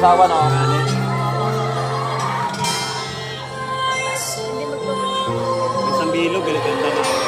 Asawa no. Isang bilog, ganda na.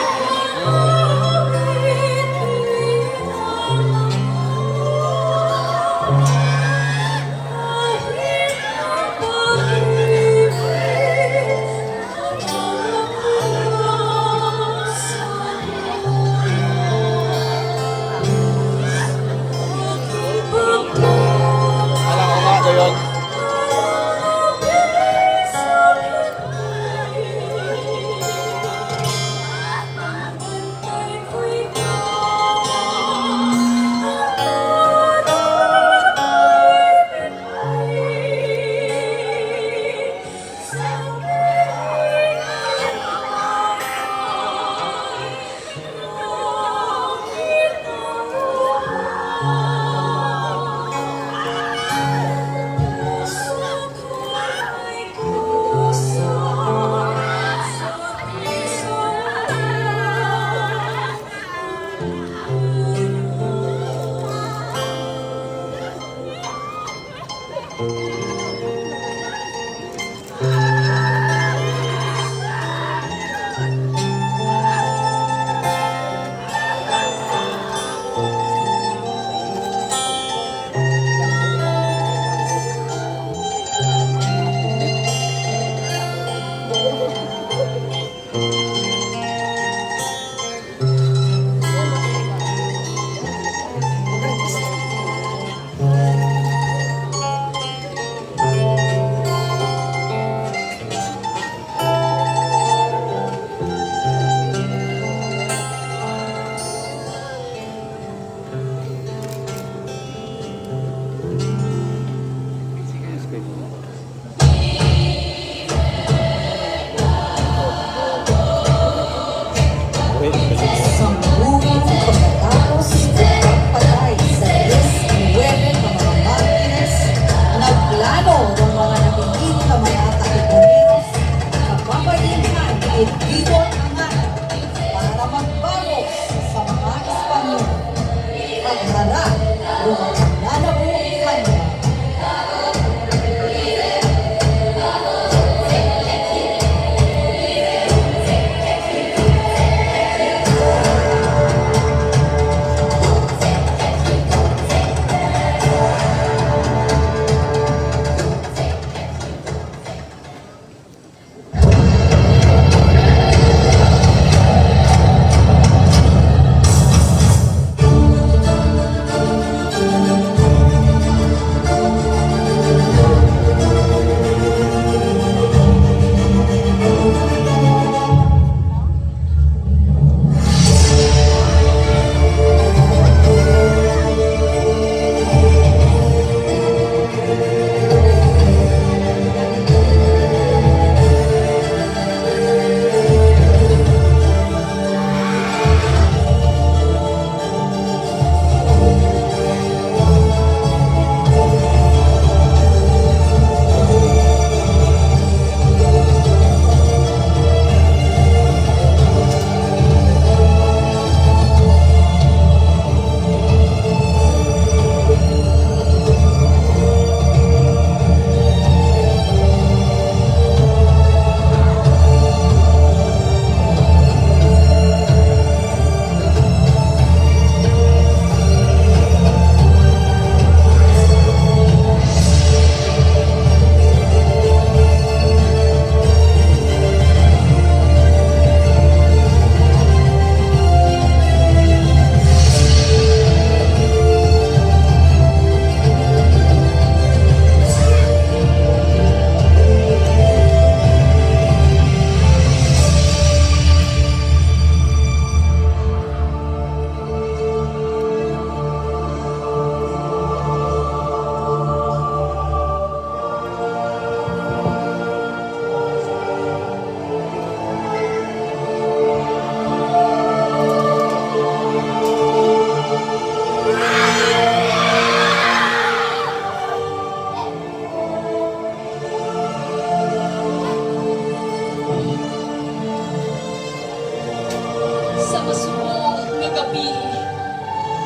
Sa masumo nga gabi,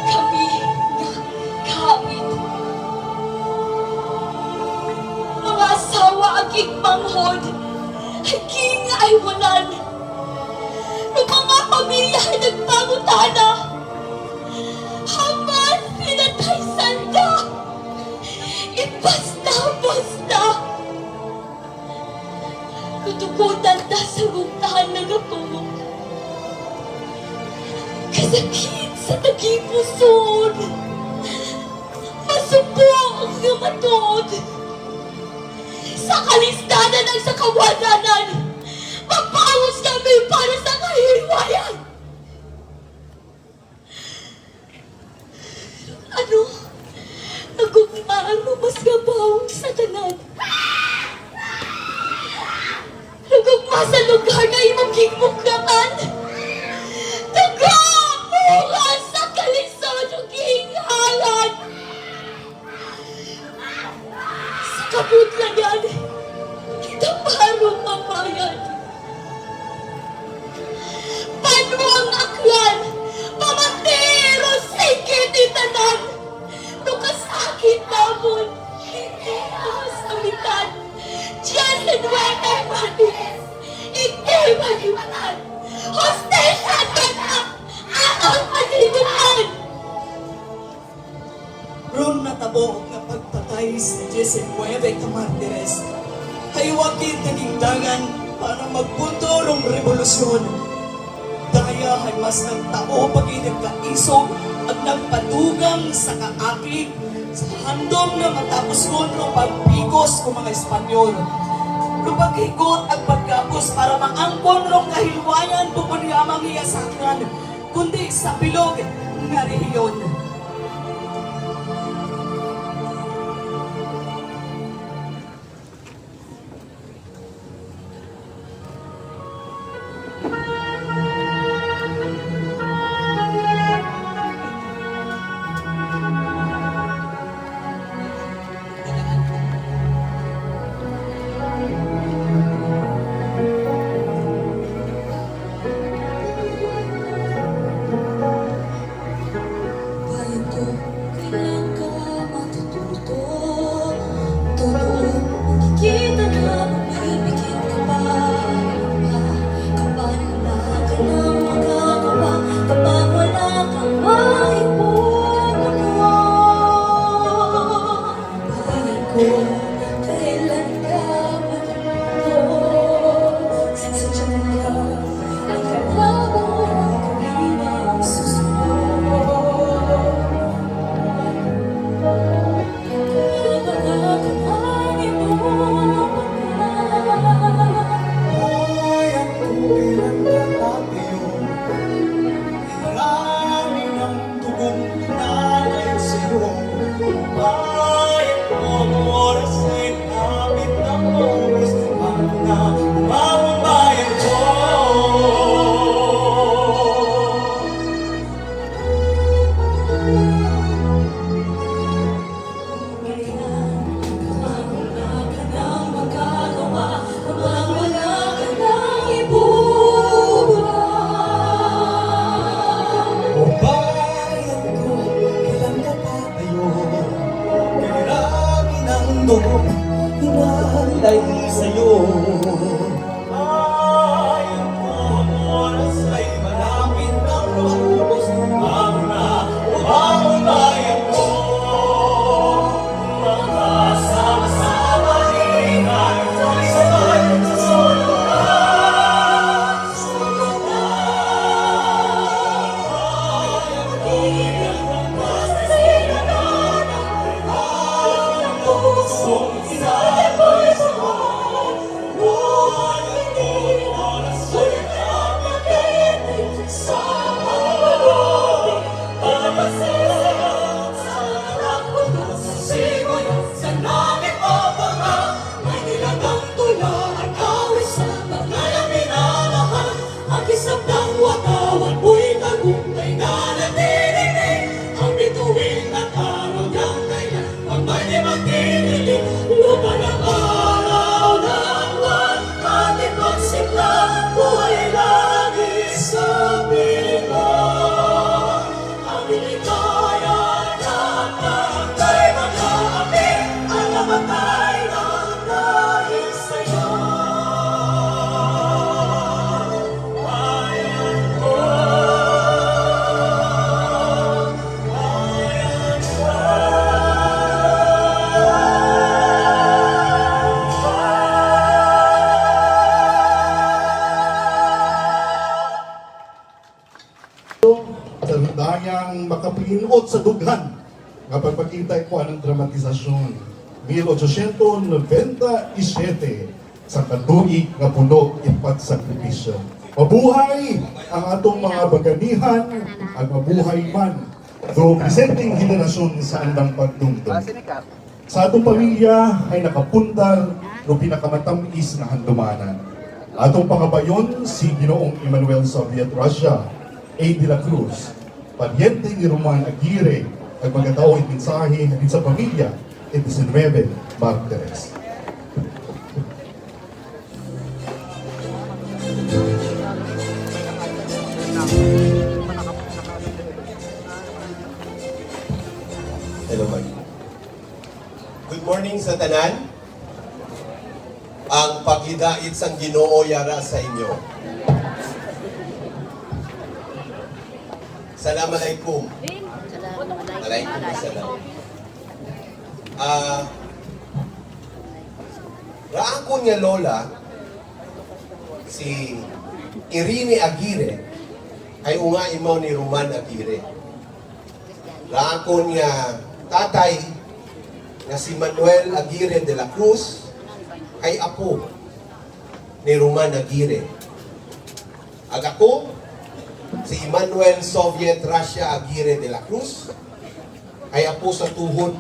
kami nga kamit. Mga asawa aging manghod, aging aywanan. Ng mga pamilya ay nagpangutana. Haman pinatay sanda. Ibasta-basta. Kutukutan ta sa buktahan ng ako. Kasakit sa tagipuson. Masubok nga matod. Sa kalistanan ang sa kawadanan, mapawas kami para sa kahilwayan. Ano? Nagugmaan mo mas gabawang sa tanan. Nagugma sa lugar na imong gigmukdangan. Tugong sa kalisod o gihingalan. Sa kabutlanan, kitang marong ang bayan. Panuang aklan, pamatero, sikit itanan. Nukasakit namon, hindi ahas amitan. Diyan sa nuwete Martinez, hindi maliwatan. Hostesya na ang malilimutan. Ron natabo nga pagpatay si Jesse Mueve Camartires. Haywagin naging dangan para magpunto ng revolusyon. Daya ay mas nagtao pag-inip ka isog at nagpadugang sa kaakig sa handom na matapos mo no pagpigos ko mga Espanyol. Lupaghigot at pagkapos para maangkon rong kahilwayan bukod yamang hiyasakan, kundi sa bilog nga rehiyon. Bayan ko, kailan ka matututo? Totoo, makikita na mamimigit ka pa. Kapag wala ka nang magagawa, kapag wala kang maipupuno. Bayan ko, kailan ka matututo? Sasadyan ka, ang kalabang kalinang susunod. Bayan ko bilang natatayo, marami ng tugong nalay sa'yo. Bayan ko ang oras ay kapit ng oras, ang na umawang bayan ko. O bayan ko, kailan ka tatayo? Marami ng tugong nalay sa'yo. Bayan ko ang oras ay malapit ng maubos, ang na umawang bayan ko. Magkasama-sama ingay, sabay sa sulutan. Bayan ko, mas na sinaganan, ang pusong isa'y sa'yo. Bayan ko, oras ay kapit sa malubi, pagkasisayaw sa nakapulot sa sigoy, sa langit o baka, may nilagang tula at awis sa mga minamahal. Ang isang ng watawan mo'y tagumpay na natininig, ang bituin at araw niyang kailan, pag may magdidilig, lupa ng araw ng buwan, ating magsimula, buhay lagi sa piling. Mayang makapilinot sa dughan nga pagpakita ko ng dramatisasyon 1897 sa kaduig nga puno ipagsakripisyo. Mabuhay ang atong mga baganihan at mabuhay man do presenting henerasyon sa andang pagdungdong. Sa atong pamilya ay nakapuntal no pinakamatamis na handumanan. Atong pangabayon si Ginoong Emmanuel Soviet Russia A. de la Cruz, paryente ni Roman Aguirre, at magkatao'y mensahe din sa pamilya at 19 Martires. Hello, Mike. Good morning sa tanan. Ang paghidait sang Ginoo yara sa inyo. Assalamualaikum. Alaikum assalam. Raakon nga lola, si Irene Aguirre, ay unga imaw ni Roman Aguirre. Raakon nga tatay nga si Manuel Aguirre de la Cruz ay apo ni Roman Aguirre. Ag ako, si Emmanuel Soviet Russia Aguirre de la Cruz ay apo sa tuhod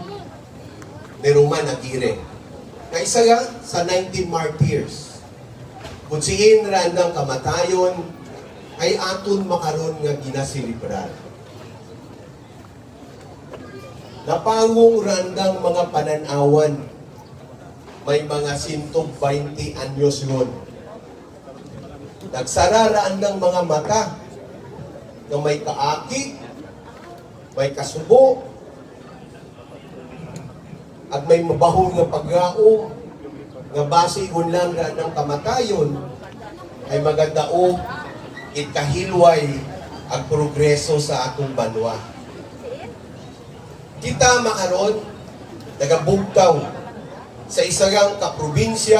ni Roman Aguirre. Na isa nga sa 19 martyrs. Kung siin randang kamatayon ay aton makaron nga ginasilibrar. Napangong randang mga pananawan, may mga 120 anyos yun. Nagsararaan ng mga mata na may kaaki, may kasubo, at may mabahong nga paggaong nga base lang ng kamatayon ay magadaog ikahilway ang progreso sa atong banwa. Kita makaron nagabugtaw sa isagang kaprobinsya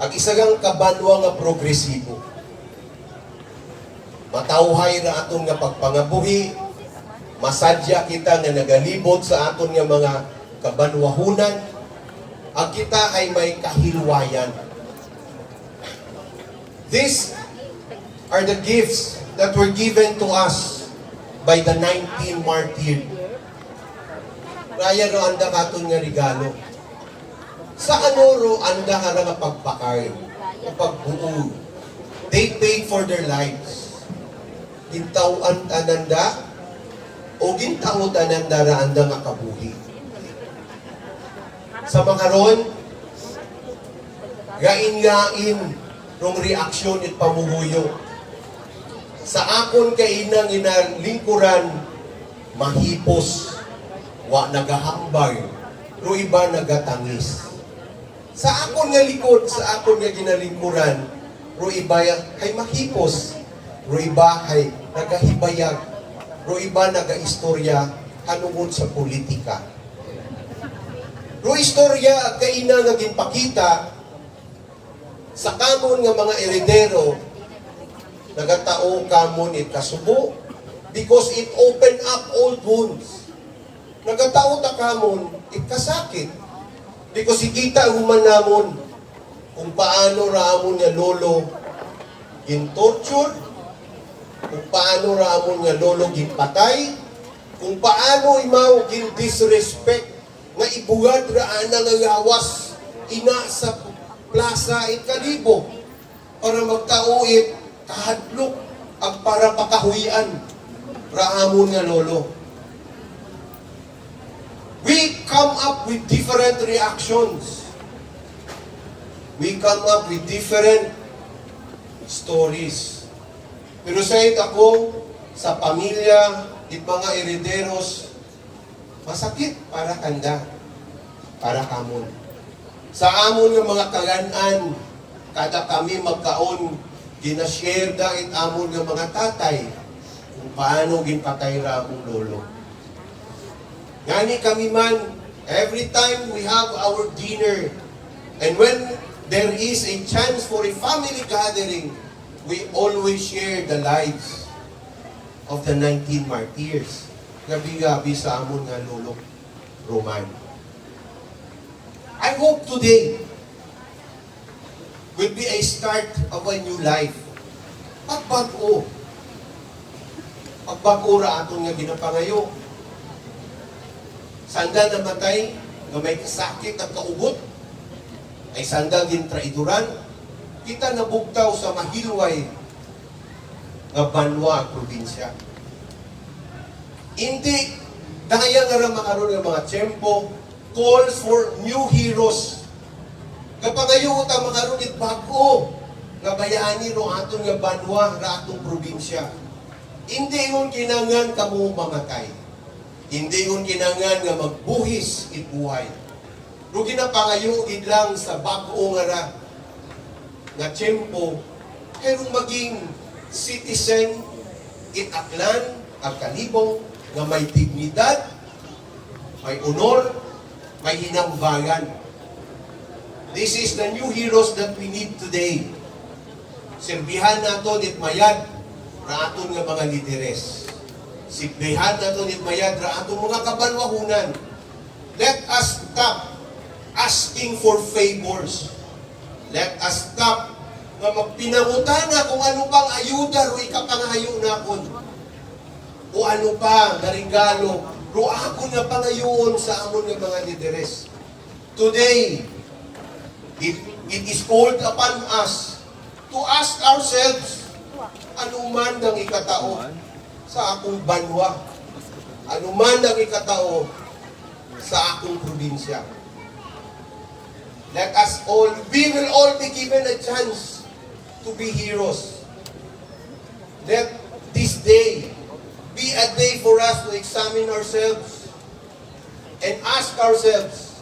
ag isagang kabanwa nga progresibo. Matawhay ra aton nga pagpangabuhi, masadya kita nga nagalibot sa aton nga mga kabanwahunan, ang kita ay may kahilwayan. These are the gifts that were given to us by the 19 martyrs. Raya ro anda katon nga regalo. Sa ano ro anda ka nga pagpakay, o pagbuo. They paid for their lives. Gintawan tananda, o gintaw tananda ra anda nga kabuhi. Sa makaron, gain-gain rong reaksyon at pamuhuyo. Sa akon kainang inalingkuran, mahipos, wa nagahambay, ro iba nagatangis. Sa akon nga likod, sa akon nga ginalingkuran, ro iba ay mahipos, ro iba ay nagahibayag, ro iba nagaistorya hanungod sa politika. Ro istorya kaina nga ginpakita sa kamon nga mga eredero nagatao kamon it kasubo because it opened up old wounds. Nagatao ta kamon it kasakit because ikita human namon kung paano raamon nga lolo gin-torture, kung paano raamon nga lolo gin-patay, kung paano imaw gin-disrespect nga ibugad raan nga gawas ina sa plaza it kalibo para magtauit kahadlok ang para pakahuyan raamon nga lolo. We come up with different reactions. We come up with different stories. Pero sa ako, sa pamilya, at mga herederos, masakit para kanda, para kamon. Sa amon ng mga kaganan, kada kami magkaon, ginashare dahil amon ng mga tatay, kung paano ginpatay ra akong lolo. Ngani kami man, every time we have our dinner, and when there is a chance for a family gathering, we always share the lives of the 19 martyrs. Gabi-gabi sa amon nga lolo Roman. I hope today will be a start of a new life. Pagbago. Pagbago ra aton nga ginapangayo. Sanda namatay nga may kasakit at kaubot, ay sanda din traiduran, kita nabugtaw sa mahilway nga banwa probinsya. Hindi daya nga ra makaroon ng mga tiyempo, calls for new heroes. Kapangayo ta makaroon it bago nga bayani ro aton nga banwa ra atong probinsya. Hindi yun kinangan kamo mamatay. Hindi yun kinangan nga magbuhis it buhay. Pero ginapangayo lang sa bago nga ra nga tiyempo, pero maging citizen it Aklan, ang Kalibo, nga may dignidad, may honor, may hinambagan. This is the new heroes that we need today. Sirbihan nato it mayad ra aton nga mga lideres. Sirbihan nato it mayad ra aton mga kabanwahunan. Let us stop asking for favors. Let us stop nga magpinangutana kung ano pang ayuda ro ikapangayo nakon. O ano pa nga regalo ro ako nga pangayoon sa amon nga mga lideres. Today, it is called upon us to ask ourselves, ano man ang ikatao sa akong banwa? Ano man ang ikatao sa akong probinsya? Let us all, we will all be given a chance to be heroes. Let this day be a day for us to examine ourselves and ask ourselves,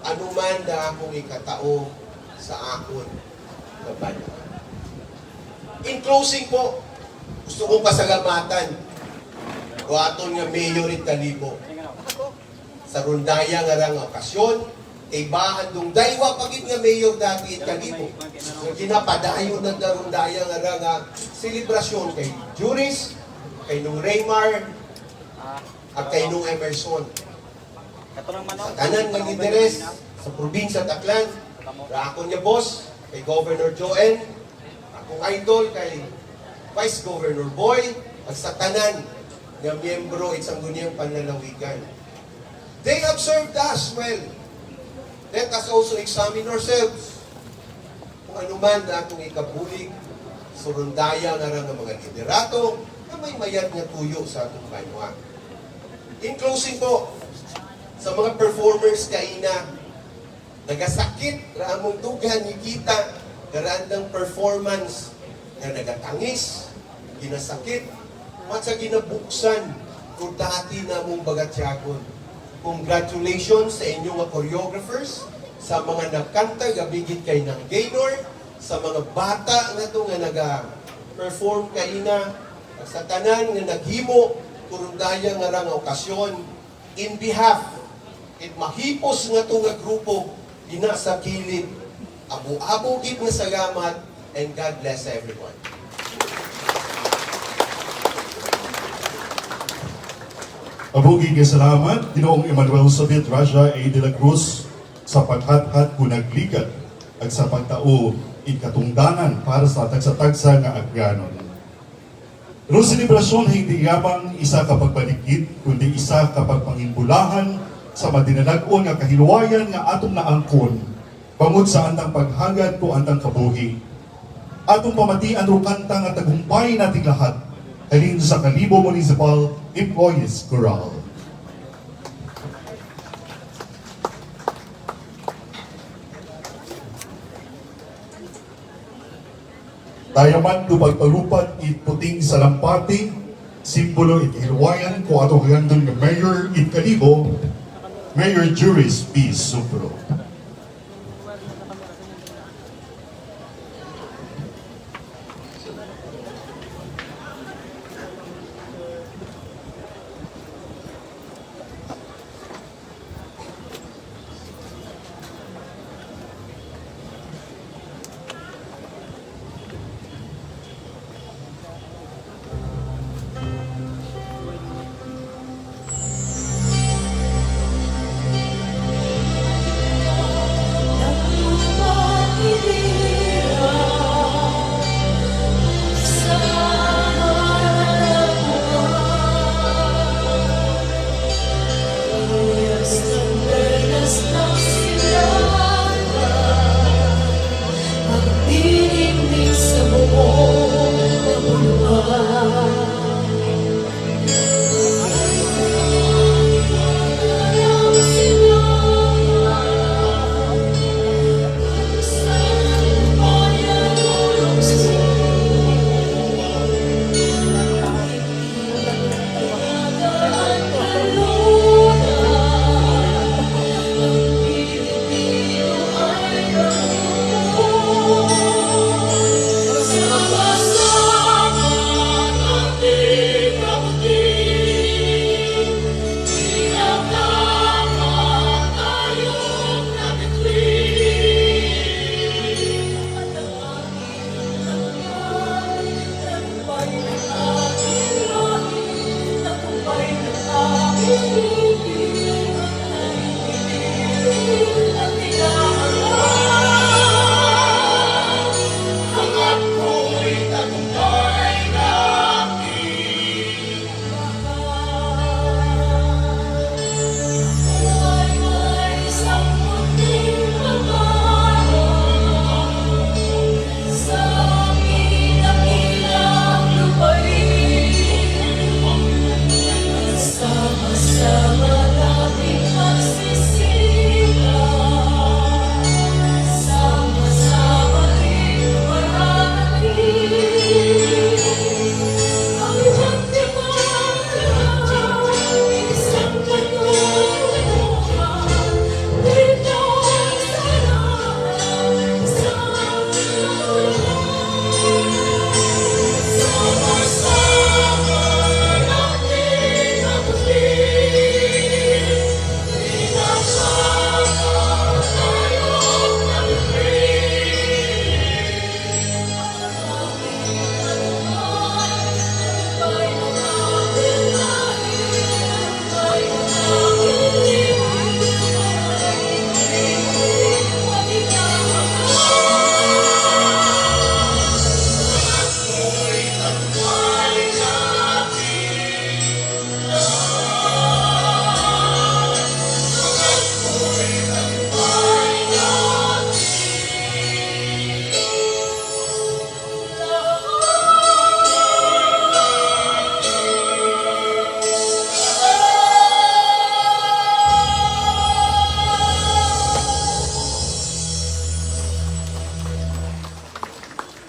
ano man na akong ikatao sa akon na banwa. In closing po, gusto kong pasalamatan o aton nga Mayor in Kalibo sa rundaya nga rang okasyon, kay bahan dong daywa pagit nga Mayor dati in Kalibo. So ginapadayon ng rundaya nga rang selebrasyon kay Juris, kay nung Raymar, at kay nung Emerson. Sa tanan nga lideres sa probinsya Aklan, ra ako niya boss, kay Governor Joel, akong idol kay Vice Governor Boy, at sa tanan nga miyembro isang guniang panlalawigan. They observed us well. Let us also examine ourselves kung ano man na atong ikabulig sa rundaya nga nga mga liderato na may mayat nga tuyo sa atong banwa. In closing po, sa mga performers kaina, nagasakit ra among dugan ni kita karandang performance nga nagatangis, ginasakit, at sa ginabuksan kung dati na mong bagatyagon. Congratulations sa inyong mga choreographers, sa mga nagkanta, gabigit kay ng Gaynor, sa mga bata nga ito nga nag-perform kaina, sa tanan nga naghimo, kurundaya nga rang okasyon, in behalf, it mahipos nga ito nga grupo, sa kilid, abo-abo gid nga salamat, and God bless everyone. Abugi kay salamat, Ginoong Emmanuel Sabit Raja A. de la Cruz, sa paghathat ko naglikat at sa pagtao ikatungdanan para sa tagsa-tagsa nga agyanon. Pero selebrasyon hindi yabang isa kapag palikid, kundi isa kapag pangimbulahan sa madinalagon nga kahilwayan nga atong naangkon, bangod sa andang paghagad ko andang kabuhi. Atong pamatian ro kanta nga tagumpay nating lahat, halin sa Kalibo Municipal Employees Chorale. Tayaman do pagpalupat it puting salampati, simbolo it hilwayan ko atong hangandun nga Mayor in Kalibo, Mayor Juris P. Supro.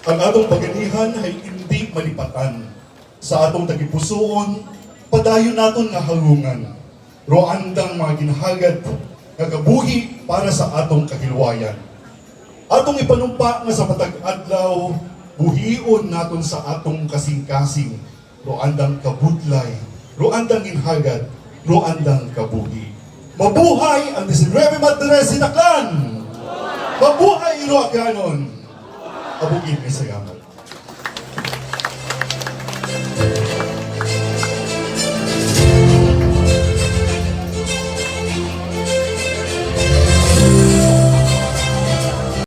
Ang atong paganihan ay hindi malipatan. Sa atong tagipusoon, padayon naton nga halungan. Roandang mga ginhagad, kagabuhi para sa atong kahilwayan. Atong ipanumpa nga sa matag adlaw, buhion naton sa atong kasing-kasing. Roandang kabudlay, roandang ginhagad, roandang kabuhi. Mabuhay ang 19 Martires Sinaklan! Mabuhay Ilocanon! Abugin kay Salamat.